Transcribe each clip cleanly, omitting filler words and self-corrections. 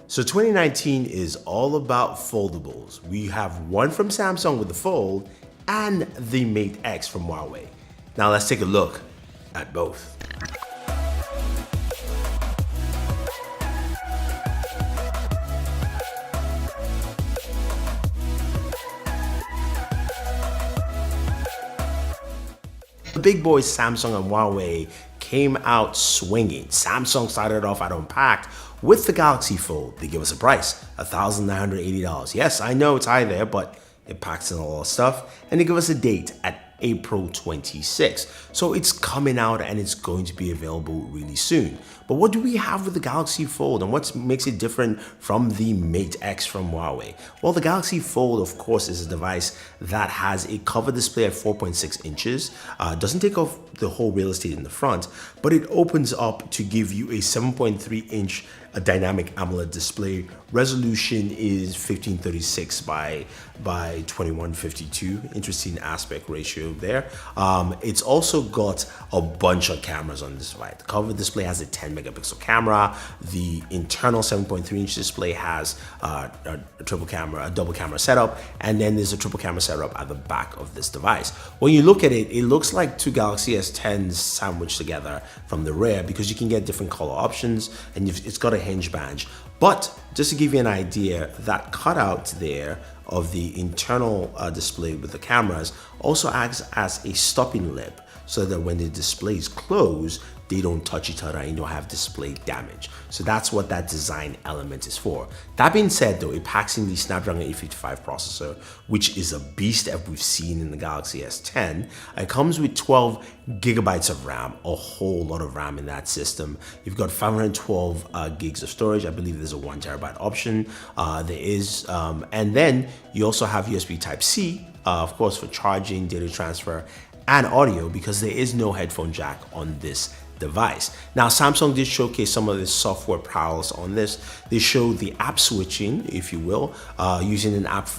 So 2019 is all about foldables. We have one from Samsung with the Fold and the Mate X from Huawei. Now let's take a look at both. The big boys Samsung and Huawei came out swinging. Samsung started off at Unpacked with the Galaxy Fold. They give us a price, $1,980. Yes, I know it's high there, but it packs in a lot of stuff. And they give us a date at April 26. So it's coming out and it's going to be available really soon. But what do we have with the Galaxy Fold and what makes it different from the Mate X from Huawei? Well, the Galaxy Fold, of course, is a device that has a cover display at 4.6 inches. Doesn't take off the whole real estate in the front, but it opens up to give you a 7.3 inch dynamic AMOLED display. Resolution is 1536 by 2152. Interesting aspect ratio there. It's also got a bunch of cameras on this device. The cover display has a 10 megapixel camera. The internal 7.3 inch display has a double camera setup, and then there's a triple camera setup at the back of this device. When you look at it, it looks like two Galaxy S10s sandwiched together from the rear because you can get different color options, and it's got a hinge badge. But just to give you an idea, that cutout there of the internal display with the cameras also acts as a stopping lip so that when the displays close, they don't touch each other and you don't have display damage. So that's what that design element is for. That being said though, it packs in the Snapdragon 855 processor, which is a beast that we've seen in the Galaxy S10. It comes with 12 gigabytes of RAM, a whole lot of RAM in that system. You've got 512 gigs of storage. I believe there's a 1 terabyte option. And then you also have USB Type-C, of course, for charging, data transfer, and audio, because there is no headphone jack on this device. Now, Samsung did showcase some of the software prowess on this. They showed the app switching, if you will, using an app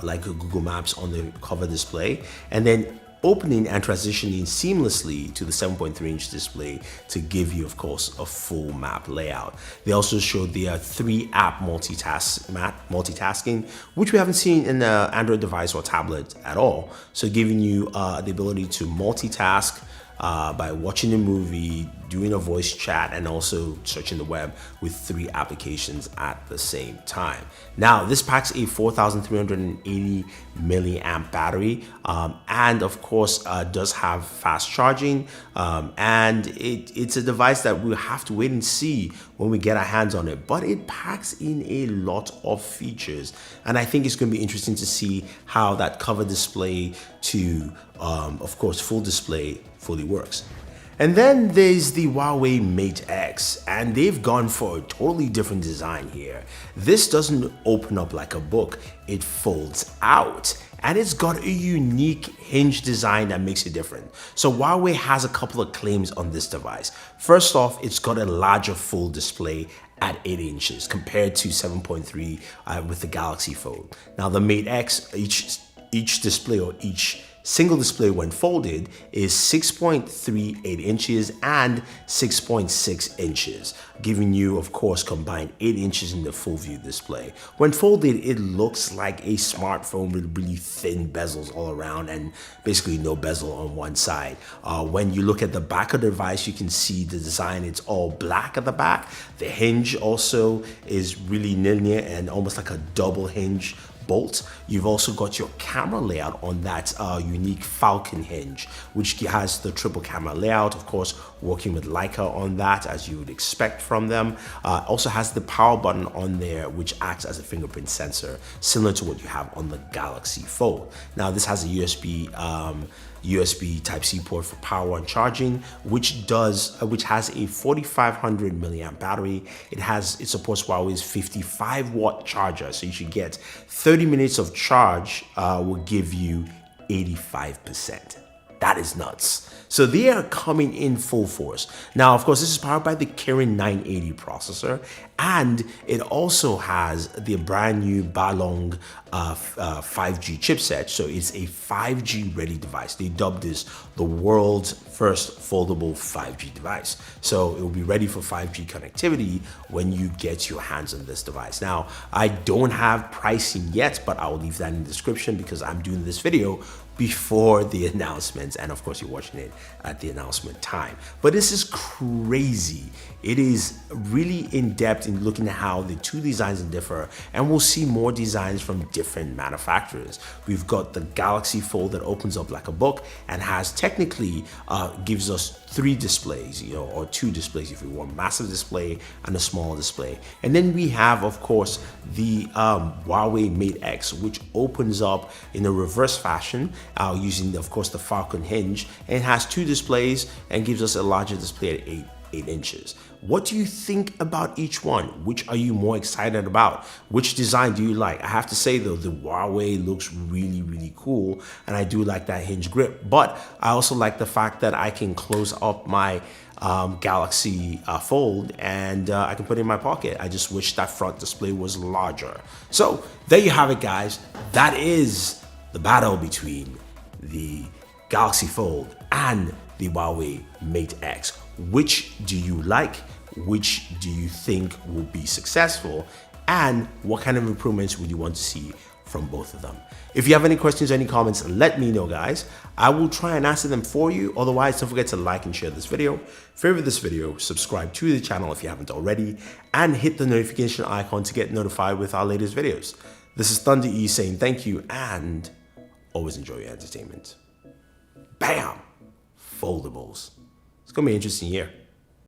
like Google Maps on the cover display, and then opening and transitioning seamlessly to the 7.3 inch display to give you, of course, a full map layout. They also showed the 3-app multitasking, which we haven't seen in an Android device or tablet at all. So giving you the ability to multitask by watching a movie, doing a voice chat, and also searching the web with 3 applications at the same time. Now, this packs a 4,380 milliamp battery, and of course does have fast charging, and it's a device that we'll have to wait and see when we get our hands on it, but it packs in a lot of features, and I think it's going to be interesting to see how that cover display to of course full display fully works. And then there's the Huawei Mate X, and they've gone for a totally different design here. This doesn't open up like a book, it folds out, and it's got a unique hinge design that makes it different. So Huawei has a couple of claims on this device. First off, it's got a larger full display at 8 inches compared to 7.3 with the Galaxy Fold. Now the Mate X, each display, or each single display when folded, is 6.38 inches and 6.6 inches, giving you, of course, combined 8 inches in the full view display. When folded, it looks like a smartphone with really thin bezels all around and basically no bezel on one side. When you look at the back of the device, you can see the design. It's all black at the back. The hinge also is really linear and almost like a double hinge bolt. You've also got your camera layout on that unique Falcon hinge, which has the triple camera layout, of course, working with Leica on that, as you would expect from them. Also has the power button on there, which acts as a fingerprint sensor, similar to what you have on the Galaxy Fold. Now, this has a USB Type-C port for power and charging, which has a 4,500 milliamp battery. It supports Huawei's 55-watt charger, so you should get 30 minutes of charge will give you 85%. That is nuts. So they are coming in full force. Now, of course, this is powered by the Kirin 980 processor, And it also has the brand new Balong 5G chipset. So it's a 5G ready device. They dubbed this the world's first foldable 5G device. So it will be ready for 5G connectivity when you get your hands on this device. Now, I don't have pricing yet, but I'll leave that in the description because I'm doing this video before the announcements, and of course you're watching it at the announcement time. But this is crazy. It is really in depth in looking at how the two designs differ, and we'll see more designs from different manufacturers. We've got the Galaxy Fold that opens up like a book and has technically gives us 3 displays, or 2 displays if you want, massive display and a small display. And then we have, of course, the Huawei Mate X, which opens up in a reverse fashion using, of course, the Falcon hinge, and it has 2 displays and gives us a larger display at 8 inches. What do you think about each one? Which are you more excited about? Which design do you like? I have to say though, the Huawei looks really, really cool, and I do like that hinge grip, but I also like the fact that I can close up my Galaxy Fold and I can put it in my pocket. I just wish that front display was larger. So there you have it, guys. That is the battle between the Galaxy Fold and the Huawei Mate X. Which do you like? Which do you think will be successful? And what kind of improvements would you want to see from both of them? If you have any questions or any comments, let me know, guys. I will try and answer them for you. Otherwise, don't forget to like and share this video, favorite this video, subscribe to the channel if you haven't already, and hit the notification icon to get notified with our latest videos. This is Thunder E saying thank you and always enjoy your entertainment. Bam! Foldables. It's gonna be an interesting year.